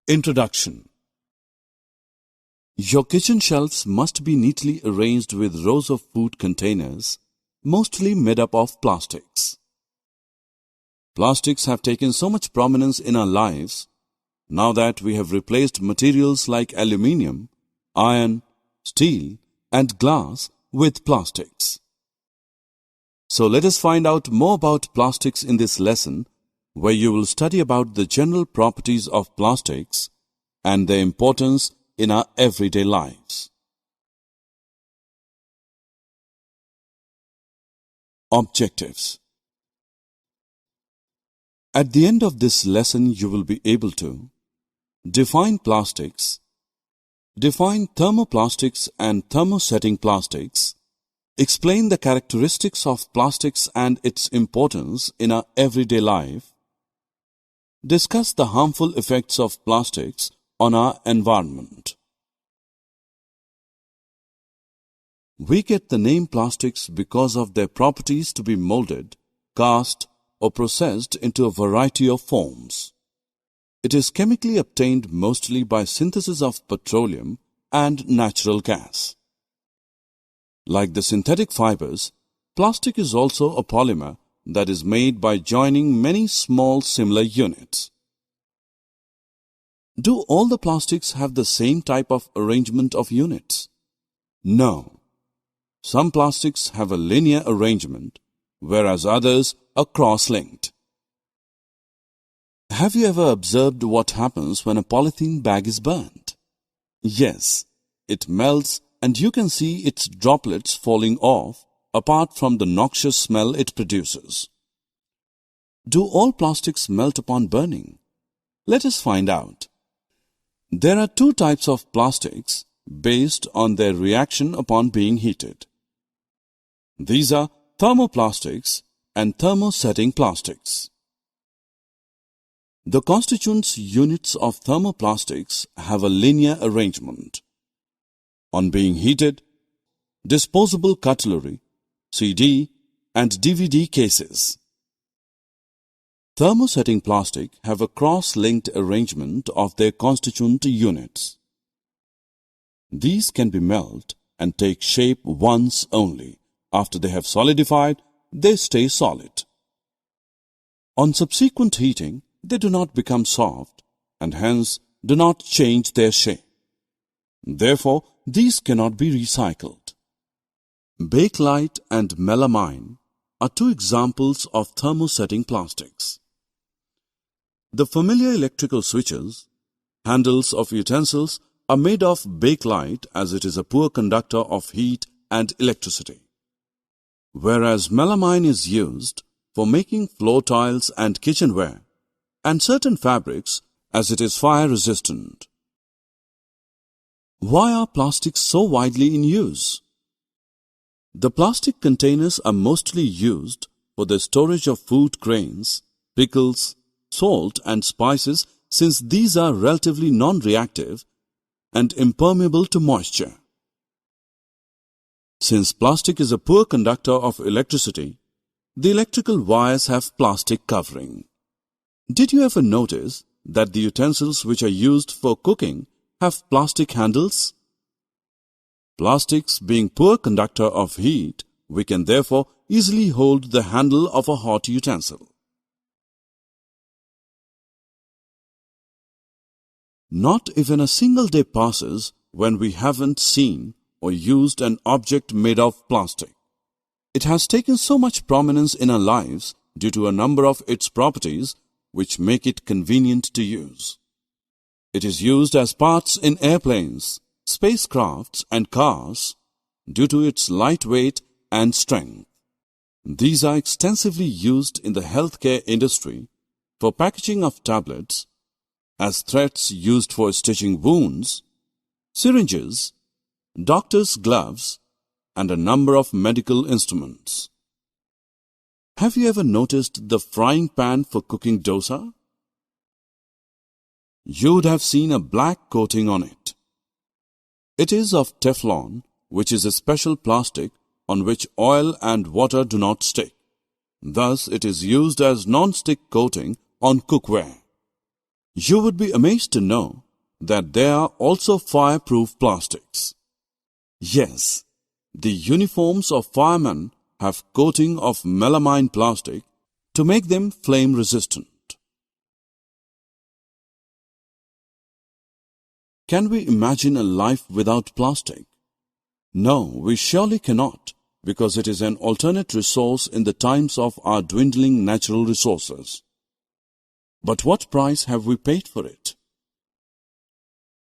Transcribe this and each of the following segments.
Introduction. Your kitchen shelves must be neatly arranged with rows of food containers, mostly made up of plastics. Plastics have taken so much prominence in our lives now that we have replaced materials like aluminium, iron, steel, and glass with plastics. So let us find out more about plastics in this lesson, where you will study about the general properties of plastics and their importance in our everyday lives. Objectives. At the end of this lesson, you will be able to define plastics, define thermoplastics and thermosetting plastics, explain the characteristics of plastics and its importance in our everyday life, discuss the harmful effects of plastics on our environment. We get the name plastics because of their properties to be molded, cast, or processed into a variety of forms. It is chemically obtained mostly by synthesis of petroleum and natural gas. Like the synthetic fibers, plastic is also a polymer that is made by joining many small similar units. Do all the plastics have the same type of arrangement of units? No. Some plastics have a linear arrangement, whereas others are cross-linked. Have you ever observed what happens when a polythene bag is burnt? Yes, it melts and you can see its droplets falling off apart from the noxious smell it produces. Do all plastics melt upon burning? Let us find out. There are two types of plastics based on their reaction upon being heated. These are thermoplastics and thermosetting plastics. The constituent units of thermoplastics have a linear arrangement. On being heated, disposable cutlery, CD and DVD cases. Thermosetting plastic have a cross-linked arrangement of their constituent units. These can be melted and take shape once only. After they have solidified, they stay solid. On subsequent heating, they do not become soft and hence do not change their shape. Therefore, these cannot be recycled. Bakelite and melamine are two examples of thermosetting plastics. The familiar electrical switches, handles of utensils are made of bakelite as it is a poor conductor of heat and electricity, whereas melamine is used for making floor tiles and kitchenware and certain fabrics as it is fire resistant. Why are plastics so widely in use? The plastic containers are mostly used for the storage of food grains, pickles, salt and spices, since these are relatively non-reactive and impermeable to moisture. Since plastic is a poor conductor of electricity, the electrical wires have plastic covering. Did you ever notice that the utensils which are used for cooking have plastic handles? Plastics being poor conductor of heat, we can therefore easily hold the handle of a hot utensil. Not even a single day passes when we haven't seen or used an object made of plastic. It has taken so much prominence in our lives due to a number of its properties which make it convenient to use. It is used as parts in airplanes, spacecrafts and cars due to its lightweight and strength. These are extensively used in the healthcare industry for packaging of tablets, as threads used for stitching wounds, syringes, doctor's gloves, and a number of medical instruments. Have you ever noticed the frying pan for cooking dosa? You would have seen a black coating on it. It is of Teflon, which is a special plastic on which oil and water do not stick. Thus, it is used as non-stick coating on cookware. You would be amazed to know that there are also fireproof plastics. Yes, the uniforms of firemen have coating of melamine plastic to make them flame resistant. Can we imagine a life without plastic? No, we surely cannot, because it is an alternate resource in the times of our dwindling natural resources. But what price have we paid for it?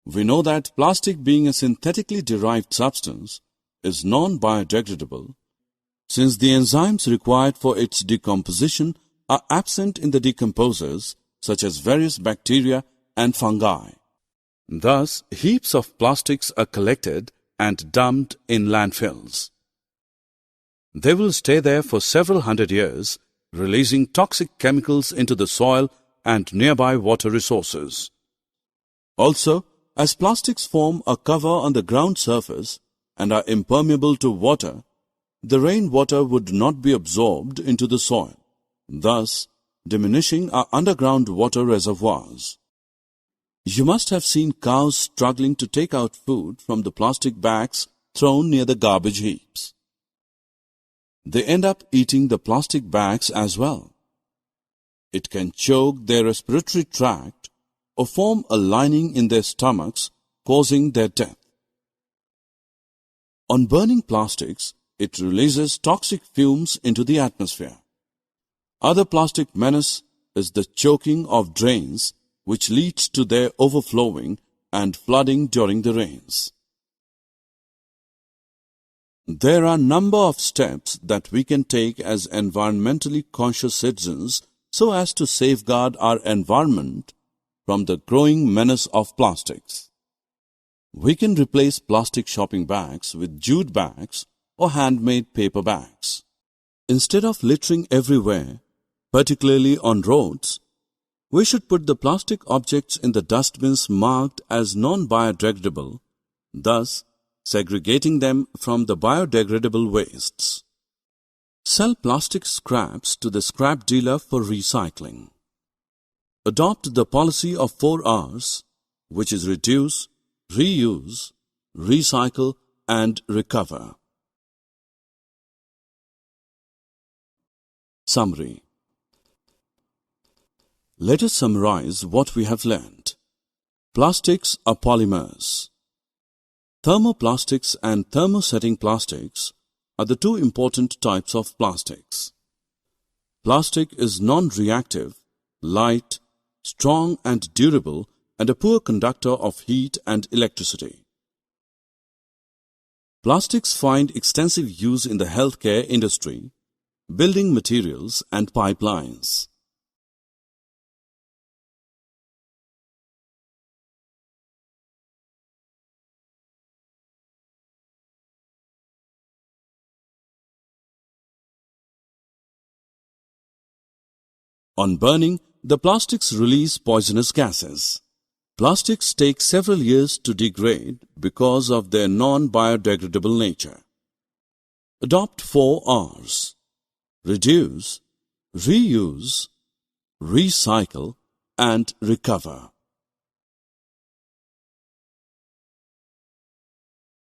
We know that plastic, being a synthetically derived substance, is non-biodegradable, since the enzymes required for its decomposition are absent in the decomposers, such as various bacteria and fungi. Thus, heaps of plastics are collected and dumped in landfills. They will stay there for several hundred years, releasing toxic chemicals into the soil and nearby water resources. Also, as plastics form a cover on the ground surface and are impermeable to water, the rainwater would not be absorbed into the soil, thus diminishing our underground water reservoirs. You must have seen cows struggling to take out food from the plastic bags thrown near the garbage heaps. They end up eating the plastic bags as well. It can choke their respiratory tract or form a lining in their stomachs, causing their death. On burning plastics, it releases toxic fumes into the atmosphere. Other plastic menace is the choking of drains, which leads to their overflowing and flooding during the rains. There are a number of steps that we can take as environmentally conscious citizens so as to safeguard our environment from the growing menace of plastics. We can replace plastic shopping bags with jute bags or handmade paper bags. Instead of littering everywhere, particularly on roads, we should put the plastic objects in the dustbins marked as non-biodegradable, thus segregating them from the biodegradable wastes. Sell plastic scraps to the scrap dealer for recycling. Adopt the policy of 4 R's, which is reduce, reuse, recycle, and recover. Summary. Let us summarize what we have learned. Plastics are polymers. Thermoplastics and thermosetting plastics are the 2 important types of plastics. Plastic is non-reactive, light, strong and durable, and a poor conductor of heat and electricity. Plastics find extensive use in the healthcare industry, building materials, and pipelines. On burning, the plastics release poisonous gases. Plastics take several years to degrade because of their non-biodegradable nature. Adopt 4 R's. Reduce, reuse, recycle, and recover.